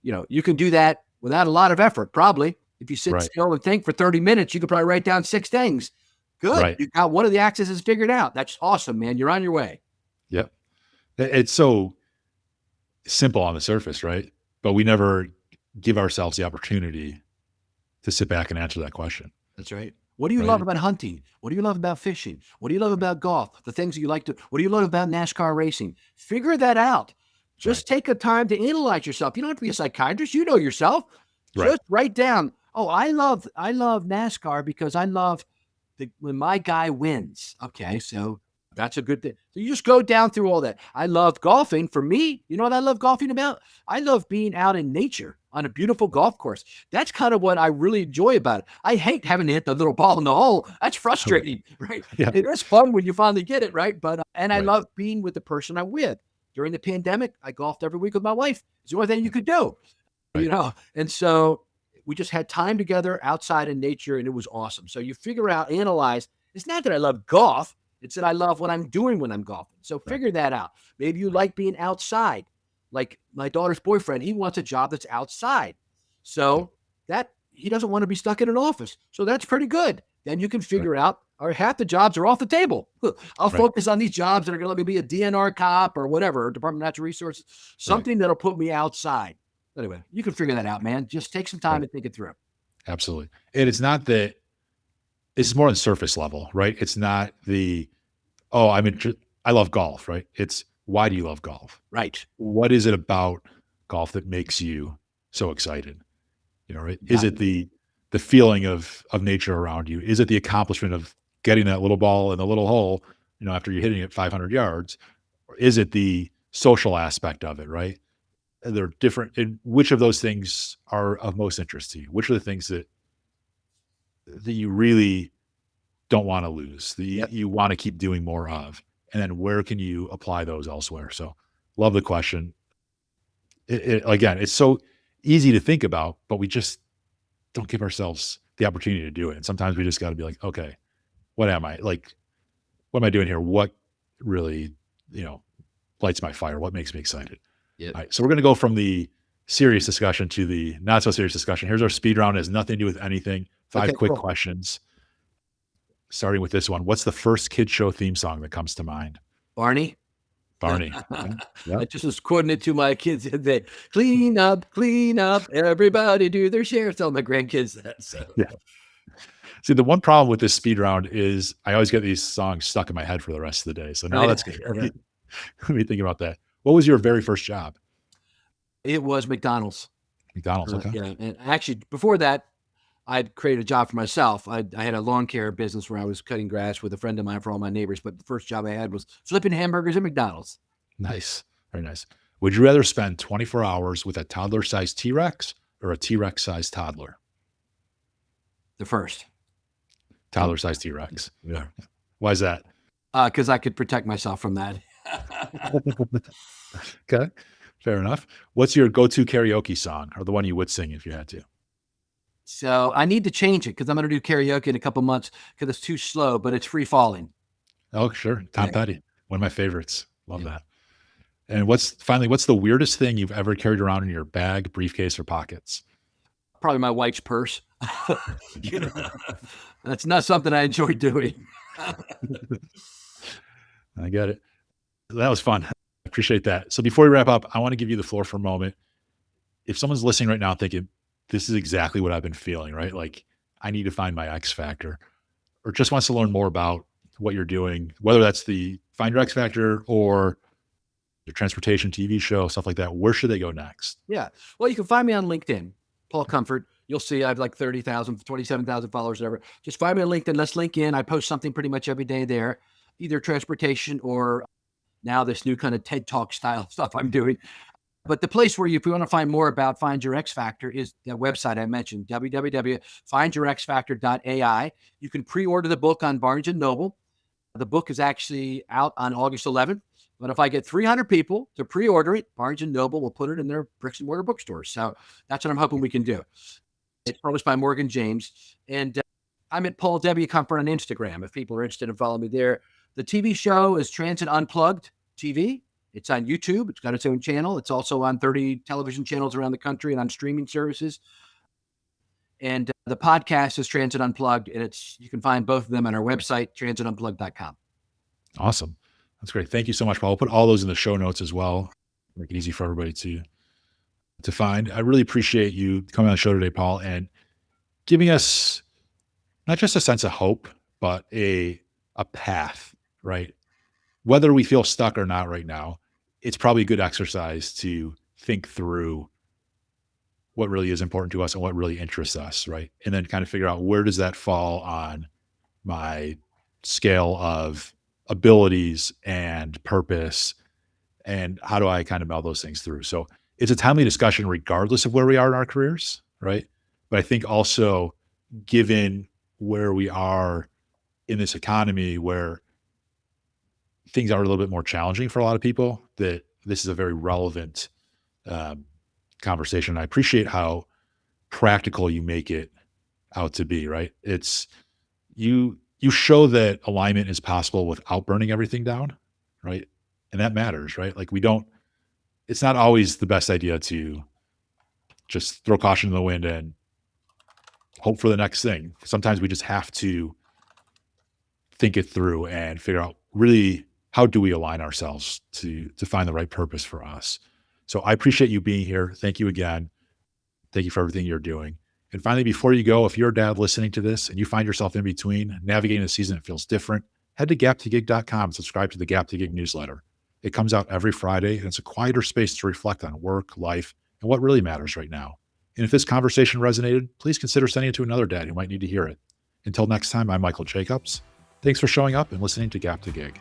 you can do that without a lot of effort, probably. If you sit Right. still and think for 30 minutes, you could probably write down 6 things. Good. Right. You got one of the axes figured out. That's awesome, man. You're on your way. Yep. It's so simple on the surface, right? But we never give ourselves the opportunity to sit back and answer that question, That's right. What do you love right? about hunting? What do you love about fishing? What do you love about golf? The things that you like to, what do you love about NASCAR racing? Figure that out. Right. Just take a time to analyze yourself. You don't have to be a psychiatrist. You know yourself. Right. Just write down, oh, I love NASCAR because I love when my guy wins. Okay, so that's a good thing. So you just go down through all that. I love golfing. For me, you know what I love golfing about? I love being out in nature on a beautiful golf course. That's kind of what I really enjoy about it. I hate having to hit the little ball in the hole. That's Right. frustrating, right? Yeah. It is fun when you finally get it, right? But and I Right. love being with the person I'm with. During the pandemic, I golfed every week with my wife. It's the only thing you could do, Right. and so we just had time together outside in nature, and it was awesome. So you figure out, analyze. It's not that I love golf; it's that I love what I'm doing when I'm golfing. So Right. figure that out. Maybe you Right. like being outside. Like my daughter's boyfriend, he wants a job that's outside. Yep. So that he doesn't want to be stuck in an office. So that's pretty good. Then you can Right. figure out, or half the jobs are off the table. I'll Right. focus on these jobs that are going to let me be a DNR cop or whatever, Department of Natural Resources, Right. something that'll put me outside. Anyway, you can figure that out, man. Just take some time Right. and think it through. Absolutely. And it's not that it's more on surface level, right? It's not oh, I love golf, right? It's why do you love golf? Right. What is it about golf that makes you so excited? Right? Is Got it it. the feeling of nature around you? Is it the accomplishment of getting that little ball in the little hole, after you're hitting it 500 yards? Or is it the social aspect of it, right? They're different. And which of those things are of most interest to you? Which are the things that you really don't want to lose, that you, Yep. you want to keep doing more of? And then where can you apply those elsewhere? So love the question. Again, it's so easy to think about, but we just don't give ourselves the opportunity to do it. And sometimes we just got to be like, okay, what am I like? What am I doing here? What really, you know, lights my fire? What makes me excited? Yep. All right. So we're going to go from the serious discussion to the not so serious discussion. Here's our speed round. It has nothing to do with anything. Okay, 5 quick cool. questions. Starting with this one. What's the first kid show theme song that comes to mind? Barney. Barney. Okay. I Yep. just was quoting it to my kids the other day. Clean up, everybody do their share. Tell my grandkids that. So Yeah. See, the one problem with this speed round is I always get these songs stuck in my head for the rest of the day. So now that's good. okay. Let me think about that. What was your very first job? It was McDonald's. McDonald's. Okay. Yeah, and actually before that, I'd created a job for myself. I had a lawn care business where I was cutting grass with a friend of mine for all my neighbors. But the first job I had was flipping hamburgers at McDonald's. Nice. Very nice. Would you rather spend 24 hours with a toddler-sized T-Rex or a T-Rex-sized toddler? The first. Toddler-sized T-Rex. Yeah. Why is that? Because I could protect myself from that. Okay. Fair enough. What's your go-to karaoke song, or the one you would sing if you had to? So I need to change it because I'm going to do karaoke in a couple months because it's too slow, but it's Free Falling. Oh, sure. Tom Yeah. Petty. One of my favorites. Love Yeah. that. And what's the weirdest thing you've ever carried around in your bag, briefcase, or pockets? Probably my wife's purse. You know, that's not something I enjoy doing. I get it. That was fun. I appreciate that. So before we wrap up, I want to give you the floor for a moment. If someone's listening right now thinking, this is exactly what I've been feeling, right? Like, I need to find my X factor, or just wants to learn more about what you're doing, whether that's the Find Your X Factor or your transportation TV show, stuff like that, where should they go next? Yeah. Well, you can find me on LinkedIn, Paul Comfort. You'll see I have like 30,000, 27,000 followers, whatever. Just find me on LinkedIn. Let's link in. I post something pretty much every day there, either transportation or now this new kind of TED Talk style stuff I'm doing. But the place where if you want to find more about Find Your X Factor is the website I mentioned, www.findyourxfactor.ai. You can pre-order the book on Barnes & Noble. The book is actually out on August 11th. But if I get 300 people to pre-order it, Barnes & Noble will put it in their bricks and mortar bookstores. So that's what I'm hoping we can do. It's published by Morgan James. And I'm at Paul W. Comfort on Instagram if people are interested in following me there. The TV show is Transit Unplugged TV. It's on YouTube. It's got its own channel. It's also on 30 television channels around the country and on streaming services. And the podcast is Transit Unplugged, and you can find both of them on our website, transitunplugged.com. Awesome. That's great. Thank you so much, Paul. I'll put all those in the show notes as well. Make it easy for everybody to find. I really appreciate you coming on the show today, Paul, and giving us not just a sense of hope, but a path, right? Whether we feel stuck or not right now, it's probably a good exercise to think through what really is important to us and what really interests us, right? And then kind of figure out, where does that fall on my scale of abilities and purpose, and how do I kind of meld those things through? So it's a timely discussion regardless of where we are in our careers, right? But I think also, given where we are in this economy where things are a little bit more challenging for a lot of people, that this is a very relevant conversation. I appreciate how practical you make it out to be, right? It's you show that alignment is possible without burning everything down, right? And that matters, right? Like, it's not always the best idea to just throw caution to the wind and hope for the next thing. Sometimes we just have to think it through and figure out, really, how do we align ourselves to find the right purpose for us? So I appreciate you being here. Thank you again. Thank you for everything you're doing. And finally, before you go, if you're a dad listening to this and you find yourself in between, navigating a season that feels different, head to gap2gig.com and subscribe to the Gap to Gig newsletter. It comes out every Friday, and it's a quieter space to reflect on work, life, and what really matters right now. And if this conversation resonated, please consider sending it to another dad who might need to hear it. Until next time, I'm Michael Jacobs. Thanks for showing up and listening to Gap to Gig.